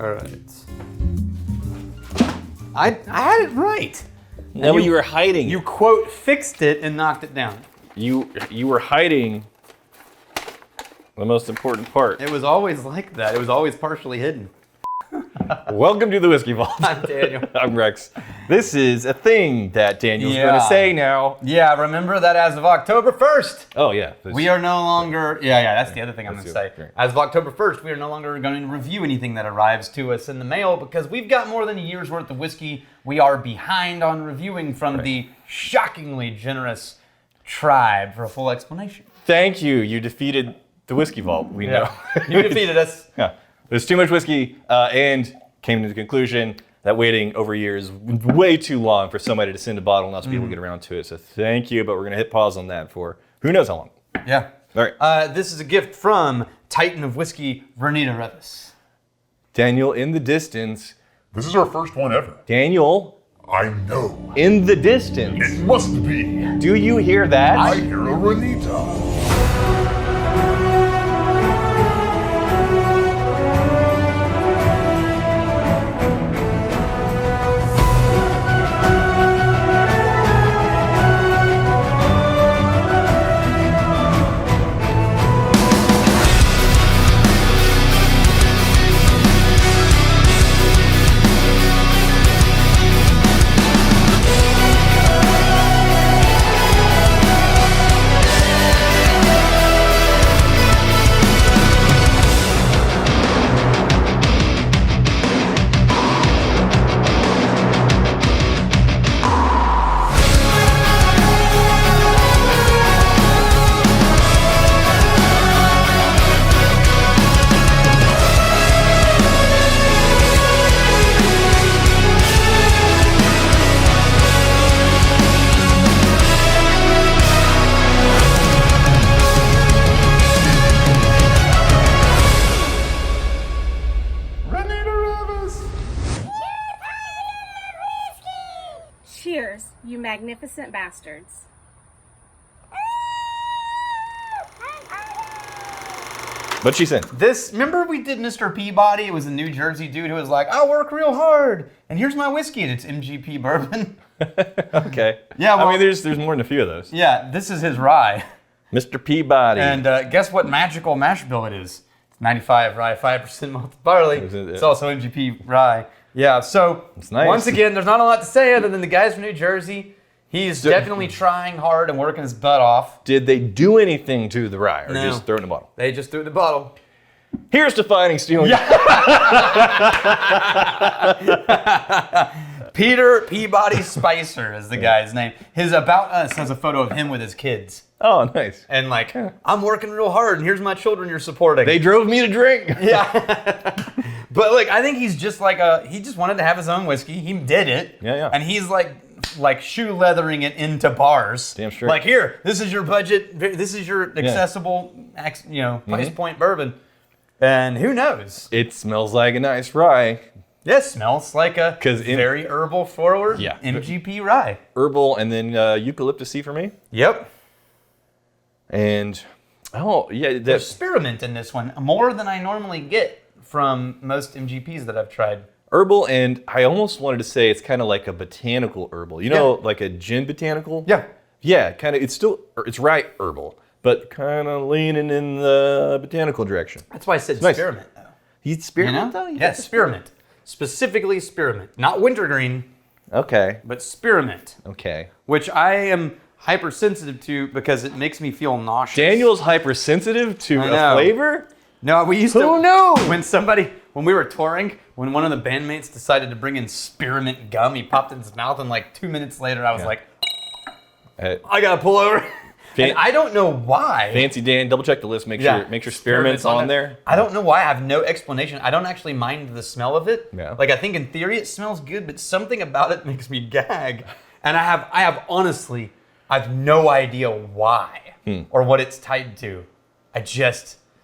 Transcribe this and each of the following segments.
All right. I had it right. No, you were hiding. You quote fixed it and knocked it down. You were hiding the most important part. It was always like that. It was always partially hidden. Welcome to the Whiskey Vault. I'm Daniel. I'm Rex. This is a thing that Daniel's going to say now. Yeah, remember that as of October 1st. Oh, yeah. We are no longer, that's the other thing I'm going to say. Right. As of October 1st, we are no longer going to review anything that arrives to us in the mail because we've got more than a year's worth of whiskey we are behind on reviewing from the shockingly generous tribe. For a full explanation. Thank you. You defeated the Whiskey Vault. We know. You defeated us. Yeah. There's too much whiskey and came to the conclusion that waiting over years is way too long for somebody to send a bottle and us people get around to it. So thank you, but we're going to hit pause on that for who knows how long. Yeah. All right. This is a gift from Titan of Whiskey, Renita Reavis. Daniel, in the distance. This is our first one ever. Daniel, I know. in the distance. It must be. Do you hear that? I hear a Renita. Cheers, you magnificent bastards. What'd she say? Remember we did Mr. Peabody? It was a New Jersey dude who was like, I work real hard, and here's my whiskey, and it's MGP bourbon. Okay. Yeah, well, I mean, there's more than a few of those. Yeah, this is his rye. Mr. Peabody. And guess what magical mash bill it is? It's 95 rye, 5% malted barley. It's also MGP rye. Yeah, so nice. Once again, there's not a lot to say other than the guy's from New Jersey. He's definitely trying hard and working his butt off. Did they do anything to the rye or No. just throw it in the bottle? They just threw the bottle. Here's to fighting stealing. Peter Peabody Spicer is the guy's name. His About Us has a photo of him with his kids. Oh, nice. And like, I'm working real hard and here's my children you're supporting. They drove me to drink. Yeah. But like, I think he's just like he just wanted to have his own whiskey. He did it. Yeah. And he's like shoe leathering it into bars. Damn straight. Like, here, this is your budget. This is your accessible, price point bourbon. And who knows? It smells like a nice rye. This smells like a very herbal forward MGP rye. Herbal and then eucalyptus for me. Yep. And, there's spearmint in this one, more than I normally get from most MGPs that I've tried. Herbal, and I almost wanted to say it's kind of like a botanical herbal. You know, like a gin botanical? Yeah. Yeah, kind of. It's rye herbal, but kind of leaning in the botanical direction. That's why I said nice. spearmint, though. He's spearmint, though? Yes, spearmint. Specifically spearmint. Not wintergreen. Okay. But spearmint. Okay. Which I am hypersensitive to because it makes me feel nauseous. Daniel's hypersensitive to a flavor? No, we used to. Who knew? When we were touring, when one of the bandmates decided to bring in spearmint gum, he popped it in his mouth, and like 2 minutes later, I was like, I gotta pull over. And I don't know why. Fancy Dan, double check the list. Make sure spearmint's on there. I don't know why. I have no explanation. I don't actually mind the smell of it. Yeah. Like, I think in theory it smells good, but something about it makes me gag. And I have no idea why or what it's tied to.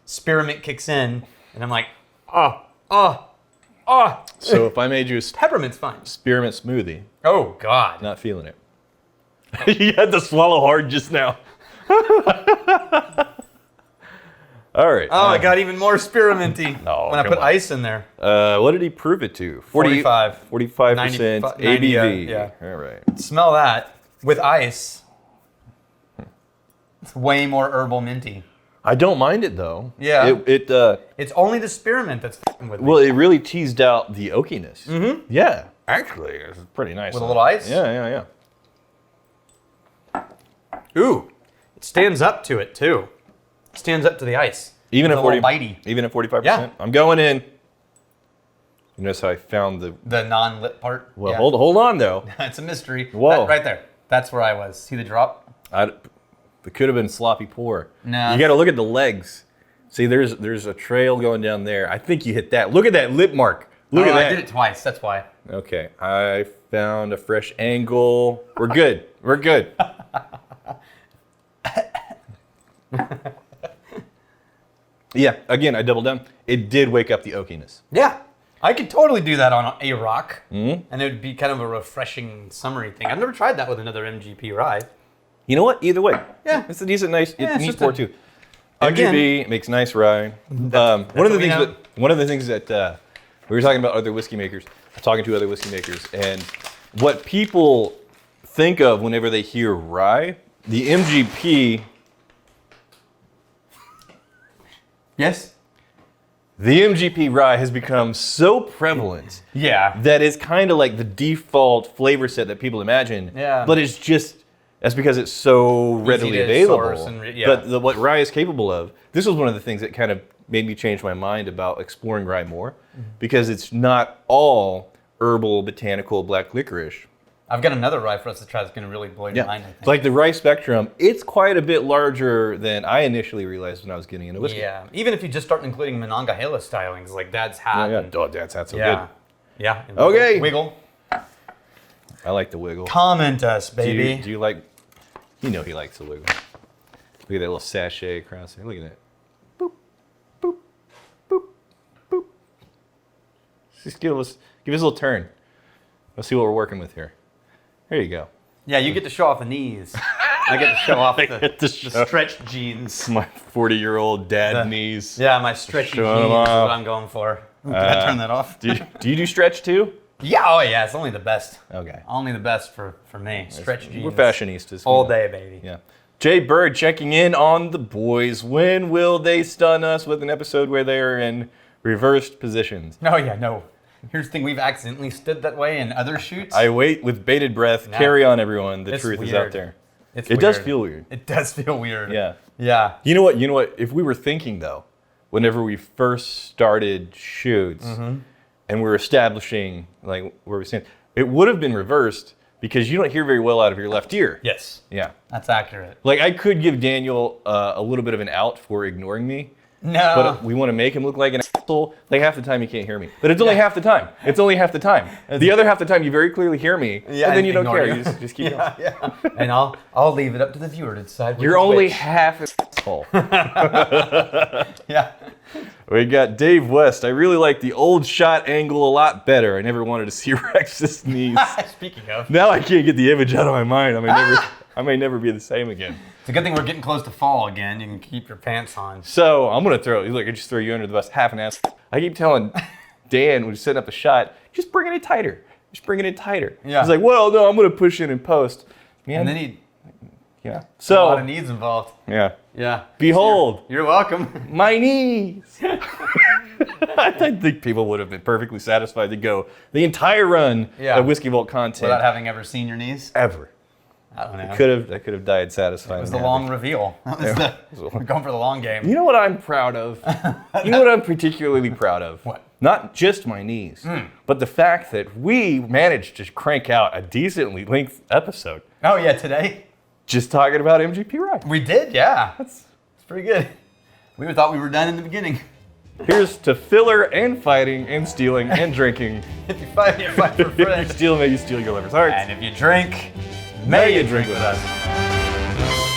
Spearmint kicks in, and I'm like, So if I made you a peppermint's fine. Spearmint smoothie, Oh God. not feeling it. You had to swallow hard just now. All right. Oh, I got even more spearminty No, when I come put on. ice in there. What did he prove it to? 45. 45% 90, ABV. yeah. All right. Smell that with ice. It's way more herbal minty. I don't mind it though. Yeah. It It's only the spearmint that's f***ing with me. well, it really teased out the oakiness. Mm-hmm. Yeah. Actually, it's pretty nice. With a little ice? Yeah. Ooh, it stands up to it too. It stands up to the ice. Even It's at a 40, little bitey. even at 45%. Yeah. I'm going in. You notice how I found the. The non-lit part. Well, yeah. hold on though. It's a mystery. Whoa. Right there. That's where I was. See the drop? It could have been sloppy pour. No. You got to look at the legs. See, there's a trail going down there. I think you hit that. Look at that lip mark. Look at I that. did it twice. That's why. Okay, I found a fresh angle. We're good. We're good. Yeah, again, I doubled down. It did wake up the oakiness. Yeah. I could totally do that on a rock. Mm-hmm. And it would be kind of a refreshing summery thing. I've never tried that with another MGP rye. You know what? Either way. Yeah. It's a decent, nice, Yeah, it's neat just pour a- too. Again- MGB makes nice rye. One of what the we things know. that one of the things that we were talking about other whiskey makers, talking to other whiskey makers, and what people think of whenever they hear rye, the MGP. Yes? The MGP rye has become so prevalent Yeah. that it's kind of like the default flavor set that people imagine. Yeah. But it's just, that's because it's so readily to available. source and yeah. But what rye is capable of, this was one of the things that kind of made me change my mind about exploring rye more, because it's not all herbal, botanical, black licorice. I've got another rye for us to try that's going to really blow your mind, I think. It's like the rye spectrum, it's quite a bit larger than I initially realized when I was getting into whiskey. Yeah. Even if you just start including Monongahela stylings, like Dad's hat. Yeah. Oh, that's so Yeah. Yeah. and Okay. Wiggle. I like the wiggle. Comment us, baby. Do you like? You know he likes the wiggle. Look at that little sachet across there. Look at that. Boop, boop, boop, boop. Just give us a little turn. Let's see what we're working with here. There you go. Yeah, you get to show off the knees. I get to show off get to the show- stretched jeans. My 40-year-old dad knees. Yeah, my stretchy Showing jeans is them off. what I'm going for. Ooh, can I turn that off? Do you do stretch too? Yeah, oh yeah, it's only the best. Okay. Only the best for me. Stretch jeans. We're fashionistas. All day, baby. Yeah. Jay Bird checking in on the boys. When will they stun us with an episode where they are in reversed positions? Oh yeah, no. Here's the thing, we've accidentally stood that way in other shoots. I wait with bated breath. No. Carry on, everyone. The It's truth is weird. out there. It does feel weird. It does feel weird. Yeah. Yeah. You know what? If we were thinking though, whenever we first started shoots and we were establishing like where we stand, it would have been reversed because you don't hear very well out of your left ear. Yes. Yeah. That's accurate. Like I could give Daniel a little bit of an out for ignoring me, No. but we want to make him look like an asshole. Like half the time you can't hear me, but it's only half the time. It's only half the time. The other half the time you very clearly hear me, Yeah, and then you don't ignore care. you. You just keep going. Yeah. And I'll leave it up to the viewer to decide which You're is only which. half an asshole. Yeah. We got Dave West. I really like the old shot angle a lot better. I never wanted to see Rex's knees. Speaking of. Now I can't get the image out of my mind. I may never be the same again. It's a good thing we're getting close to fall again. You can keep your pants on. So I'm gonna I just throw you under the bus, half an ass. I keep telling Dan when he's setting up the shot, just bring it in tighter. Just bring it in tighter. Yeah. He's like, well, no, I'm gonna push in and post. Man, And then he yeah. a lot of So needs involved. yeah. Yeah. Behold, You're welcome. my knees. I think people would have been perfectly satisfied to go the entire run Yeah. of Whiskey Vault content Without having ever seen your knees. ever. I don't know. I could have died satisfied. It was the long reveal. That was we're going for the long game. You know what I'm proud of? You know what I'm particularly proud of? What? Not just my knees, but the fact that we managed to crank out a decently length episode Oh yeah, today just talking about MGP rye. we did. Yeah, it's pretty good. We thought we were done in the beginning. Here's to filler and fighting and stealing and drinking. If you fight, you fight for If you friends. steal, may you steal your lover's heart. And if you drink, may you drink with us.